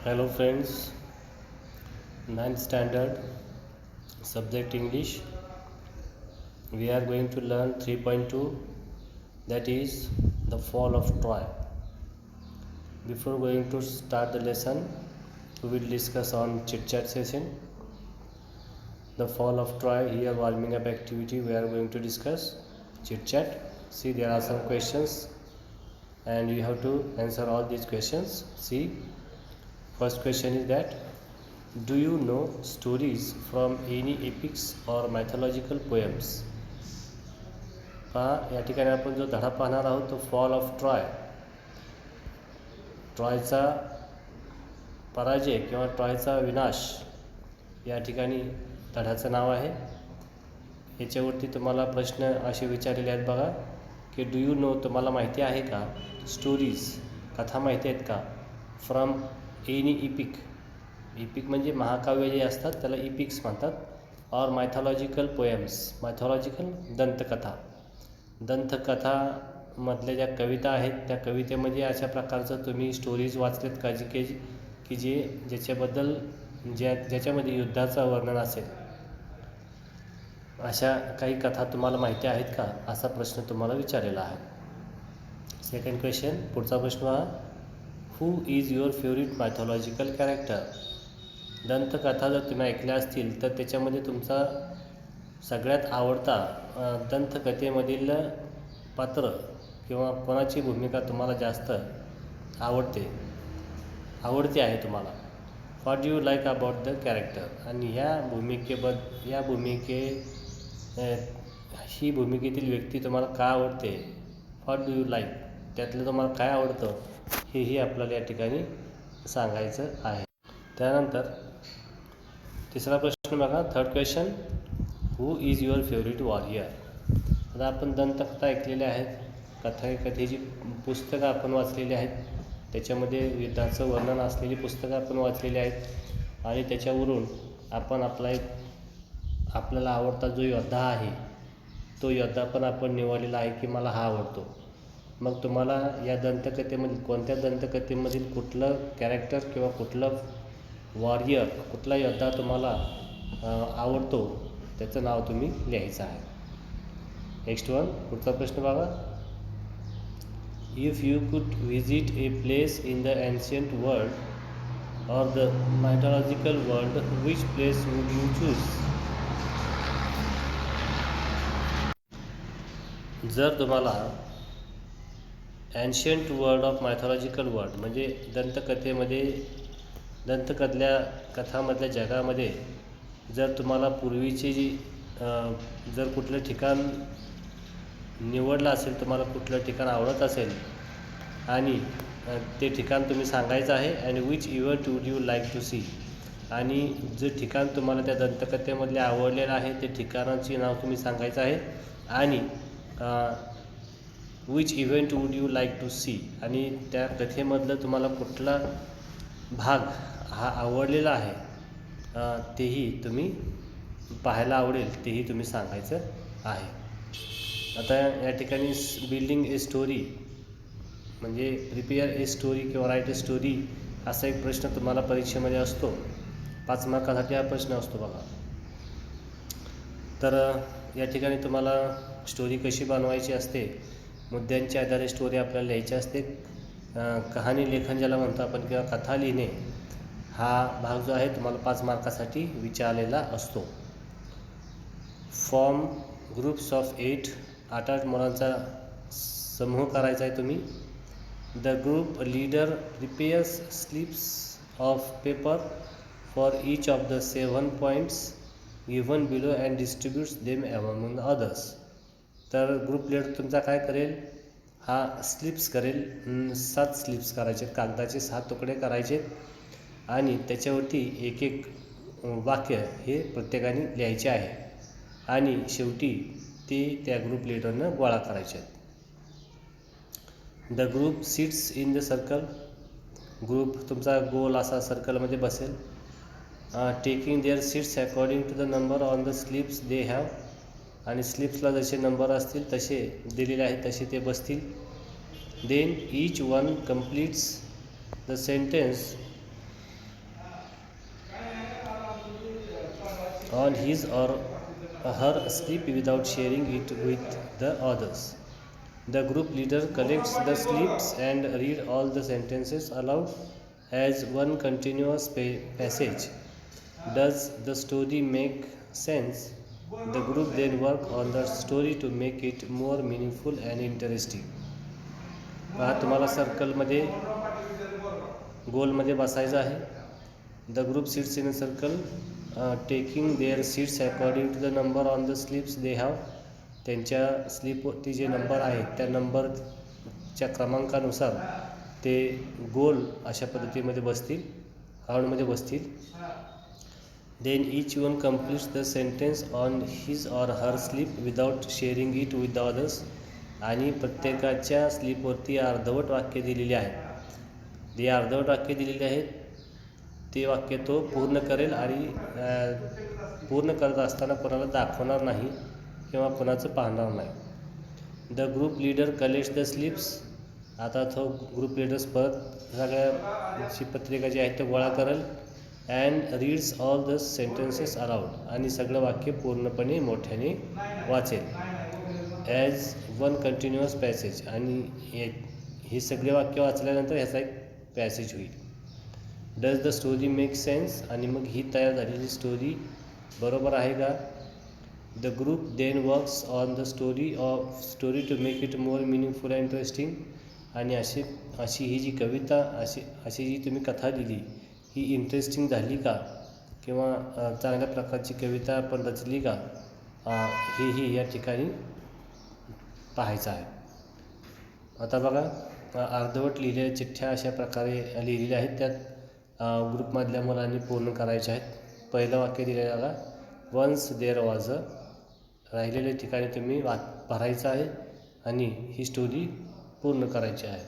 Hello friends, ninth standard subject English. We are going to learn 3.2, that is the fall of Troy. Before going to start the lesson, we will discuss on chit chat session. The fall of Troy, here warming up activity we are going to discuss chit chat. See, there are some questions and you have to answer all these questions. See, first question is that, do you know stories from any epics or mythological poems? पहा, या ठिकाणी आपण जो धडा पाहणार आहोत तो fall of Troy, ट्रॉयचा पराजय किंवा ट्रॉयचा विनाश या ठिकाणी धड्याचं नाव आहे. याच्यावरती तुम्हाला प्रश्न असे विचारलेले आहेत बघा की डू यू नो, तुम्हाला माहिती आहे का, स्टोरीज कथा माहिती आहेत का, फ्रॉम एनी इपिक, इपिक म्हणजे महाकाव्य जे असतात त्याला इपिक्स म्हणतात, और मायथॉलॉजिकल पोएम्स, मायथॉलॉजिकल दंतकथा, दंतकथामधल्या ज्या कविता आहेत त्या कवितेमध्ये अशा प्रकारचं तुम्ही स्टोरीज वाचलेत का की ज्याच्याबद्दल ज्याच्यामध्ये युद्धाचं वर्णन असेल, अशा काही कथा तुम्हाला माहिती आहेत का, असा प्रश्न तुम्हाला विचारलेला आहे. सेकंड क्वेश्चन, पुढचा प्रश्न हा, who is your favourite mythological character. दंतकथा जर तुम्ही ऐकल्या असतील तर त्याच्यामध्ये तुमचा सगळ्यात आवडता दंतकथेमधील पात्र किंवा कोणाची भूमिका तुम्हाला जास्त आवडते आहे तुम्हाला. What do you like about the character. आणि ही भूमिकेतील व्यक्ती तुम्हाला का आवडते, व्हॉट डू यू लाईक, त्यातलं तुम्हाला काय आवडतं हेही आपल्याला या ठिकाणी सांगायचं आहे. त्यानंतर तिसरा प्रश्न बघा, third question, who is your favourite warrior. आता आपण दंतकथा ऐकलेल्या आहेत, कथेची पुस्तकं आपण वाचलेली आहेत, त्याच्यामध्ये युद्धाचं वर्णन असलेली पुस्तकं आपण वाचलेली आहेत आणि त्याच्यावरून आपण आपल्याला आवडता जो योद्धा आहे तो योद्धा पण आपण निवडलेला आहे की मला हा आवडतो. मग तुम्हाला या दंतकथेमधील कोणत्या दंतकथेमधील कुठलं कॅरेक्टर किंवा कुठलं वॉरियर, कुठला योद्धा तुम्हाला आवडतो त्याचं नाव तुम्ही लिहायचं आहे. नेक्स्ट वन, पुढचा प्रश्न बघा, if you could visit a place in the ancient world or the mythological world, which place would you choose. जर तुम्हाला ancient world of mythological world म्हणजे कथामधल्या जगामध्ये जर तुम्हाला पूर्वीची जर कुठलं ठिकाण निवडलं असेल, तुम्हाला कुठलं ठिकाण आवडत असेल आणि ते ठिकाण तुम्ही सांगायचं आहे, आणि which event would you like to see, आणि जे ठिकाण तुम्हाला त्या दंतकथेमधले आवडलेलं आहे ते ठिकाणाची नाव तुम्ही सांगायचं आहे, आणि which event would you like to see, आणि त्या कथेमधलं तुम्हाला कुठला भाग हा आवडलेला आहे तेही तुम्ही पाहायला आवडेल तेही तुम्ही सांगायचं आहे. आता या ठिकाणी बिल्डिंग ए स्टोरी म्हणजे प्रिपेअर ए स्टोरी किंवा राईट ए स्टोरी असा एक प्रश्न तुम्हाला परीक्षेमध्ये असतो, 5 मार्कासाठी हा प्रश्न असतो बघा. तर या ठिकाणी तुम्हाला स्टोरी कशी बनवायची असते, मुद्द्यांच्या आधारे स्टोरी आपल्याला लिहायची असते. कहाणी लेखन ज्याला म्हणतो आपण किंवा कथा लिहिणे हा भाग जो आहे तुम्हाला 5 मार्कासाठी विचारलेला असतो. फॉर्म ग्रुप्स ऑफ 8 मुलांचा समूह करायचा आहे तुम्ही. The group leader prepares slips of paper for each of the 7 points given below and distributes them among others. तर ग्रुप लीडर तुमचा काय करेल, हा स्लिप्स करेल, 7 स्लिप्स करायचे, कागदाचे 7 तुकडे करायचे आणि त्याच्यावरती एक एक वाक्य हे प्रत्येकाने लिहायचे आहे आणि शेवटी ते त्या ग्रुप लीडरनं गोळा करायचे. The group sits in the circle, group तुमचा गोल असा सर्कलमध्ये बसेल, taking their seats according to the number on the slips they have, आणि स्लिप्सला जसे नंबर असतील तसे दिलेले आहेत तसे ते बसतील. Then each one completes the sentence on his or her sleep without sharing it with the others. The group leader collects the slips and read all the sentences aloud as one continuous passage. Does the story make sense? The group then work on the story to make it more meaningful and interesting. पहा तुम्हाला सर्कलमध्ये गोलमध्ये बसायचं आहे. The group seats in a circle taking their seats according to the number on the slips they have. त्यांच्या स्लिपवरती जे number आहेत त्या नंबरच्या क्रमांकानुसार ते गोल अशा पद्धतीमध्ये बसतील, राऊंडमध्ये बसतील. Then each one completes the sentence on his or her slip without sharing it with the others. आणि प्रत्येकाच्या स्लीपवरती अर्धवट वाक्य दिलेली आहेत. जे अर्धवट वाक्य दिलेले आहेत ते वाक्य तो पूर्ण करेल आणि पूर्ण करत असताना कोणाला दाखवणार नाही किंवा कोणाचं पाहणार नाही. The group leader collects the slips. आता तो ग्रुप लीडर्स परत सगळ्या पत्रिका जी आहेत ते गोळा करेल. And reads all the sentences aloud. आणि सगळं वाक्य पूर्णपणे मोठ्याने वाचेल. As one continuous passage. आणि हे सगळे वाक्य वाचल्यानंतर ह्याचा एक पॅसेज होईल. Does the story make sense. आणि मग ही तयार झालेली स्टोरी बरोबर आहे का? The group then works on the story to make it more meaningful and interesting. आणि अशी ही जी कविता अशी जी तुम्ही कथा दिली ही इंटरेस्टिंग झाली का किंवा चांगल्या प्रकारची कविता आपण रचली का, हेही या ठिकाणी पाहायचं आहे. आता बघा अर्धवट लिहिलेल्या चिठ्ठ्या अशा प्रकारे लिहिलेल्या आहेत. त्यात ग्रुपमधल्या मुलांनी पूर्ण करायच्या आहेत. पहिलं वाक्य दिलेलं बघा, वन्स देअर वॉज अ. राहिलेल्या ठिकाणी तुम्ही भरायचं आहे आणि ही स्टोरी पूर्ण करायची आहे.